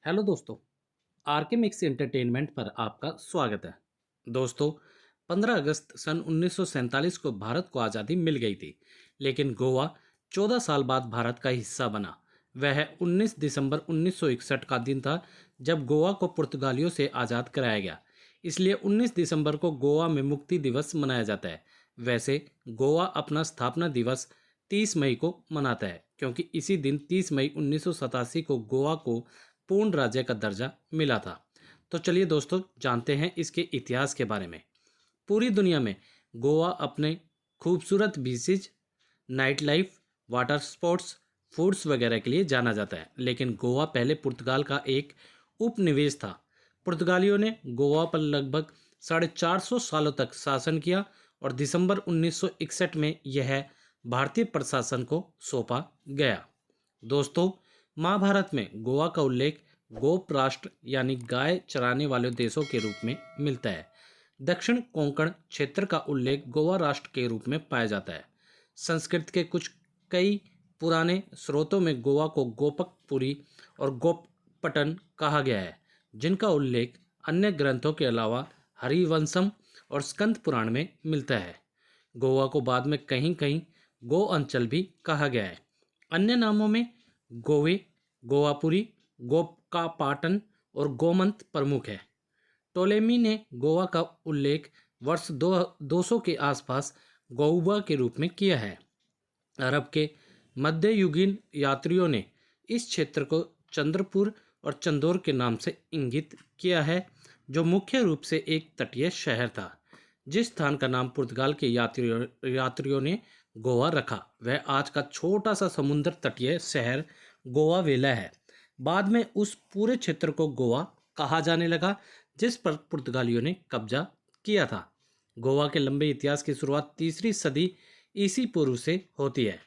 Hello दोस्तों। R K mix entertainment पर आपका स्वागत है। दोस्तों, 15 अगस्त सन 1947 को भारत को आज़ादी मिल गई थी, लेकिन गोवा 14 साल बाद भारत का हिस्सा बना। वह 19 दिसंबर 1961 का दिन था जब गोवा को पुर्तगालियों से आज़ाद कराया गया। इसलिए 19 दिसंबर को गोवा में मुक्ति दिवस मनाया जाता है। वैसे गोवा अपना स्थापना दिवस 30 मई को मनाता है, क्योंकि इसी दिन 30 मई 1987 को गोवा को पूर्ण राज्य का दर्जा मिला था। तो चलिए दोस्तों, जानते हैं इसके इतिहास के बारे में। पूरी दुनिया में गोवा अपने खूबसूरत beaches, night life, water sports, foods वगैरह के लिए जाना जाता है। लेकिन गोवा पहले पुर्तगाल का एक उपनिवेश था। पुर्तगालियों ने गोवा पर लगभग 450 सालों तक शासन किया और दिसंबर 1961 में यह भारतीय प्रशासन को सौंपा गया। दोस्तों, महाभारत में गोवा का उल्लेख गोप राष्ट्र यानी गाय चराने वाले देशों के रूप में मिलता है। दक्षिण कोंकण क्षेत्र का उल्लेख गोवा राष्ट्र के रूप में पाया जाता है। संस्कृत के कई पुराने स्रोतों में गोवा को गोपकपुरी और गोपपटन कहा गया है, जिनका उल्लेख अन्य ग्रंथों के अलावा हरिवंशम और स्कंद पुराण में मिलता है। गोवा को बाद में कहीं कहीं गो अंचल भी कहा गया है। अन्य नामों में गोवे, गोवापुरी, गोपकापाटन और गोमंत प्रमुख है। टोलेमी ने गोवा का उल्लेख वर्ष 200 के आसपास गोवा के रूप में किया है। अरब के मध्ययुगीन यात्रियों ने इस क्षेत्र को चंद्रपुर और चंदौर के नाम से इंगित किया है, जो मुख्य रूप से एक तटीय शहर था। जिस स्थान का नाम पुर्तगाल के यात्रियों ने गोवा रखा, वह आज का छोटा सा समुद्र तटीय शहर गोवा वेला है। बाद में उस पूरे क्षेत्र को गोवा कहा जाने लगा, जिस पर पुर्तगालियों ने कब्जा किया था। गोवा के लंबे इतिहास की शुरुआत 3री सदी ईसी पूर्व से होती है,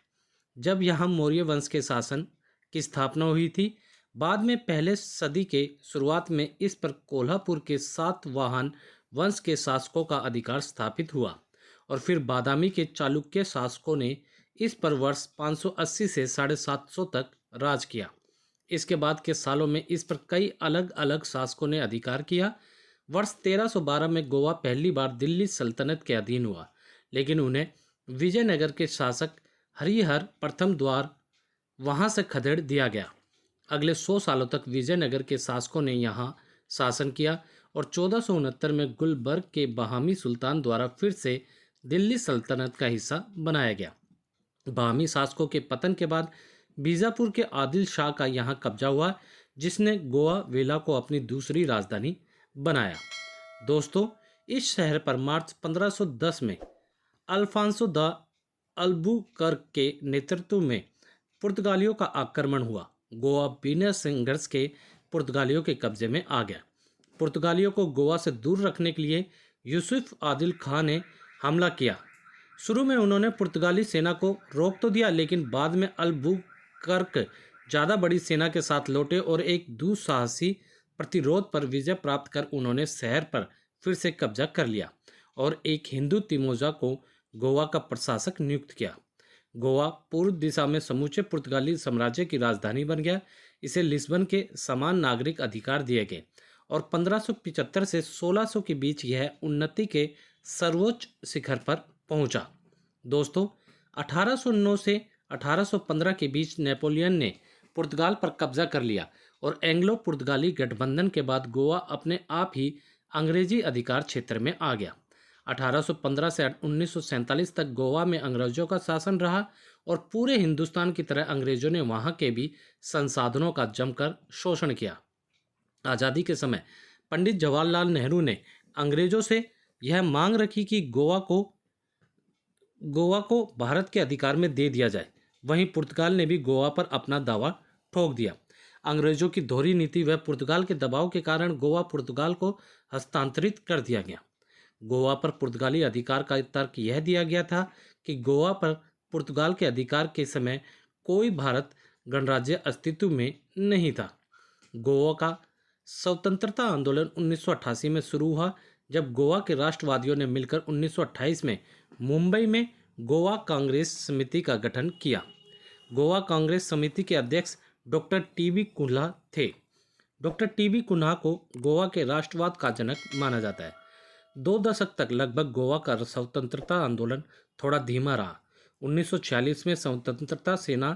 जब यहाँ मौर्य वंश के शासन की स्थापना हुई थी। बाद में पहले सदी के शुरुआत में इस पर कोल्हापुर के सातवाहन वंश के शासकों का अधिकार स्थापित हुआ और फिर बादामी के चालुक्य शासकों ने इस पर वर्ष 580 से 750 तक राज किया। इसके बाद के सालों में इस पर कई अलग अलग शासकों ने अधिकार किया। वर्ष 1312 में गोवा पहली बार दिल्ली सल्तनत के अधीन हुआ, लेकिन उन्हें विजयनगर के शासक हरिहर प्रथम द्वारा वहां से खदेड़ दिया गया। अगले 100 सालों तक विजयनगर के शासकों ने यहाँ शासन किया और 1469 में गुलबर्ग के बहामी सुल्तान द्वारा फिर से दिल्ली सल्तनत का हिस्सा बनाया गया। बहामी शासकों के पतन के बाद बीजापुर के आदिल शाह का यहाँ कब्जा हुआ, जिसने गोवा वेला को अपनी दूसरी राजधानी बनाया। दोस्तों, इस शहर पर मार्च 1510 में अल्फांसो द अल्बुकर्क के नेतृत्व में पुर्तगालियों का आक्रमण हुआ। गोवा बिना संघर्ष के पुर्तगालियों के कब्जे में आ गया। पुर्तगालियों को गोवा से दूर रखने के लिए यूसुफ आदिल खां ने हमला किया। शुरू में उन्होंने पुर्तगाली सेना को रोक तो दिया, लेकिन बाद में अल्बुकर्क ज़्यादा बड़ी सेना के साथ लौटे और एक दुस्साहसी प्रतिरोध पर विजय प्राप्त कर उन्होंने शहर पर फिर से कब्जा कर लिया और एक हिंदू तिमोजा को गोवा का प्रशासक नियुक्त किया। गोवा पूर्व दिशा में समूचे पुर्तगाली साम्राज्य की राजधानी बन गया। इसे लिस्बन के समान नागरिक अधिकार दिए गए और 1575 से 1600 के बीच यह उन्नति के सर्वोच्च शिखर पर पहुंचा। दोस्तों, 1809 से 1815 के बीच नेपोलियन ने पुर्तगाल पर कब्जा कर लिया और एंग्लो पुर्तगाली गठबंधन के बाद गोवा अपने आप ही अंग्रेजी अधिकार क्षेत्र में आ गया। 1815 से 1947 तक गोवा में अंग्रेजों का शासन रहा और पूरे हिंदुस्तान की तरह अंग्रेजों ने वहां के भी संसाधनों का जमकर शोषण किया। आज़ादी के समय पंडित जवाहरलाल नेहरू ने अंग्रेजों से यह मांग रखी कि गोवा को भारत के अधिकार में दे दिया जाए। वहीं पुर्तगाल ने भी गोवा पर अपना दावा ठोक दिया। अंग्रेजों की दोहरी नीति व पुर्तगाल के दबाव के कारण गोवा पुर्तगाल को हस्तांतरित कर दिया गया। गोवा पर पुर्तगाली अधिकार का तर्क यह दिया गया था कि गोवा पर पुर्तगाल के अधिकार के समय कोई भारत गणराज्य अस्तित्व में नहीं था। गोवा का स्वतंत्रता आंदोलन 1988 में शुरू हुआ, जब गोवा के राष्ट्रवादियों ने मिलकर 1928 में मुंबई में गोवा कांग्रेस समिति का गठन किया। गोवा कांग्रेस समिति के अध्यक्ष डॉक्टर टीबी कुल्ला थे। डॉक्टर टीबी कुन्हा को गोवा के राष्ट्रवाद का जनक माना जाता है। 2 दशक तक लगभग गोवा का स्वतंत्रता आंदोलन थोड़ा धीमा रहा। 1946 में स्वतंत्रता सेना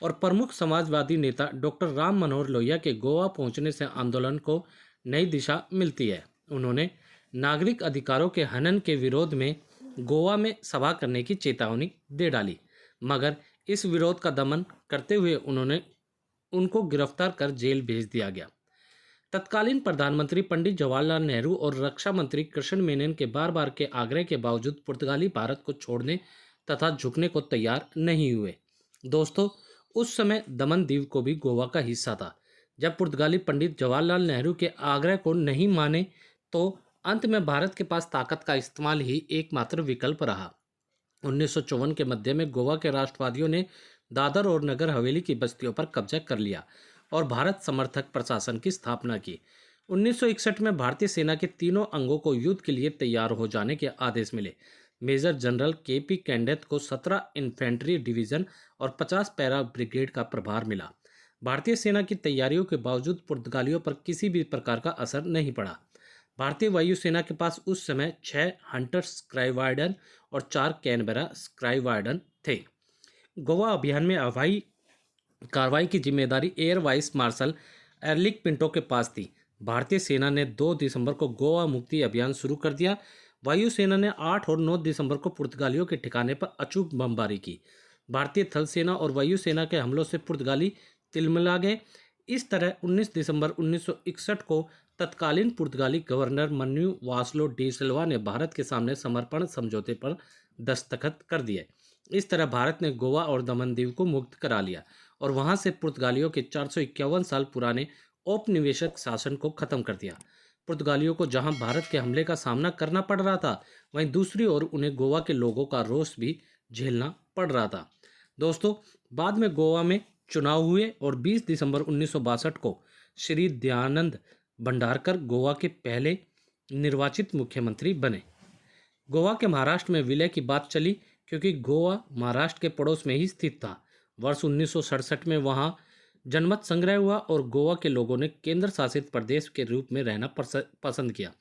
और प्रमुख समाजवादी नेता डॉक्टर राम मनोहर लोहिया के गोवा पहुंचने से आंदोलन को नई दिशा मिलती है। उन्होंने नागरिक अधिकारों के हनन के विरोध में गोवा में सभा करने की चेतावनी दे डाली, मगर इस विरोध का दमन करते हुए उनको गिरफ्तार कर जेल भेज दिया गया। तत्कालीन प्रधानमंत्री पंडित जवाहरलाल नेहरू और रक्षा मंत्री कृष्ण मेनन के बार बार के आग्रह के बावजूद पुर्तगाली भारत को छोड़ने तथा झुकने को तैयार नहीं हुए। दोस्तों, उस समय दमन दीव को भी गोवा का हिस्सा था। जब पुर्तगाली पंडित जवाहरलाल नेहरू के आग्रह को नहीं माने तो अंत में भारत के पास ताकत का इस्तेमाल ही एकमात्र विकल्प रहा। 1954 के मध्य में गोवा के राष्ट्रवादियों ने दादर और नगर हवेली की बस्तियों पर कब्जा कर लिया और भारत समर्थक प्रशासन की स्थापना की। 1961 में भारतीय सेना के तीनों अंगों को युद्ध के लिए तैयार हो जाने के आदेश मिले। मेजर जनरल केपी कैंडेथ को 17 इन्फेंट्री डिवीजन और 50 पैरा ब्रिगेड का प्रभार मिला। भारतीय सेना की तैयारियों के बावजूद पुर्तगालियों पर किसी भी प्रकार का असर नहीं पड़ा। भारतीय वायुसेना के पास उस समय 6 हंटर स्क्राइवार्डन और 4 कैनबरा स्क्राइवार्डन थे। गोवा अभियान में हवाई कार्रवाई की जिम्मेदारी एयर वाइस मार्शल एर्लिक पिंटो के पास थी। भारतीय सेना ने 2 दिसंबर को गोवा मुक्ति अभियान शुरू कर दिया। वायुसेना ने 8 और 9 दिसंबर को पुर्तगालियों के ठिकाने पर अचूक बमबारी की। भारतीय थल सेना और वायुसेना के हमलों से पुर्तगाली तिलमिला गए। इस तरह 19 दिसंबर 1961 को तत्कालीन पुर्तगाली गवर्नर मन्यू वास्लो डी सिल्वा ने भारत के सामने समर्पण समझौते पर दस्तखत कर दिए। इस तरह भारत ने गोवा और दमन दीव को मुक्त करा लिया और वहां से पुर्तगालियों के 451 साल पुराने औपनिवेशिक शासन को खत्म कर दिया। पुर्तगालियों को जहां भारत के हमले का सामना करना पड़ रहा था, वहीं दूसरी ओर उन्हें गोवा के लोगों का रोष भी झेलना पड़ रहा था। दोस्तों, बाद में गोवा में चुनाव हुए और 20 दिसंबर 1962 को श्री दयानंद भंडारकर गोवा के पहले निर्वाचित मुख्यमंत्री बने। गोवा के महाराष्ट्र में विलय की बात चली क्योंकि गोवा महाराष्ट्र के पड़ोस में ही स्थित था। वर्ष 1967 में वहां जनमत संग्रह हुआ और गोवा के लोगों ने केंद्र शासित प्रदेश के रूप में रहना पसंद किया।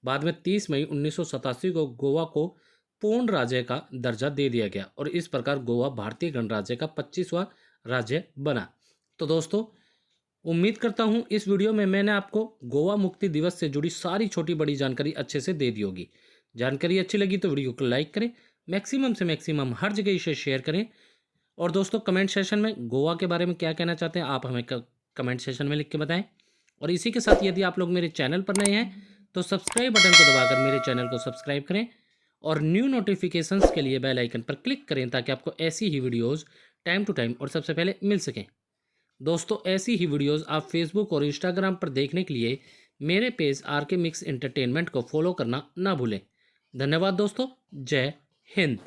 बाद में 30 मई 1987 को गोवा को पूर्ण राज्य का दर्जा दे दिया गया और इस प्रकार गोवा भारतीय गणराज्य का 25वां राज्य बना। तो दोस्तों, उम्मीद करता हूँ इस वीडियो में मैंने आपको गोवा मुक्ति दिवस से जुड़ी सारी छोटी बड़ी जानकारी अच्छे से दे दी होगी। जानकारी अच्छी लगी तो वीडियो को लाइक करें, मैक्सिमम से मैक्सिमम हर जगह इसे शेयर करें। और दोस्तों, कमेंट सेशन में गोवा के बारे में क्या कहना चाहते हैं आप हमें कमेंट सेशन में लिख के बताएं। और इसी के साथ यदि आप लोग मेरे चैनल पर नए हैं तो सब्सक्राइब बटन को दबाकर मेरे चैनल को सब्सक्राइब करें और न्यू नोटिफिकेशंस के लिए बेल आइकन पर क्लिक करें ताकि आपको ऐसी ही वीडियोज़ टाइम टू टाइम और सबसे पहले मिल सकें। दोस्तों, ऐसी ही वीडियोज़ आप फेसबुक और इंस्टाग्राम पर देखने के लिए मेरे पेज आरके मिक्स एंटरटेनमेंट को फॉलो करना ना भूलें। धन्यवाद दोस्तों। जय हिंद।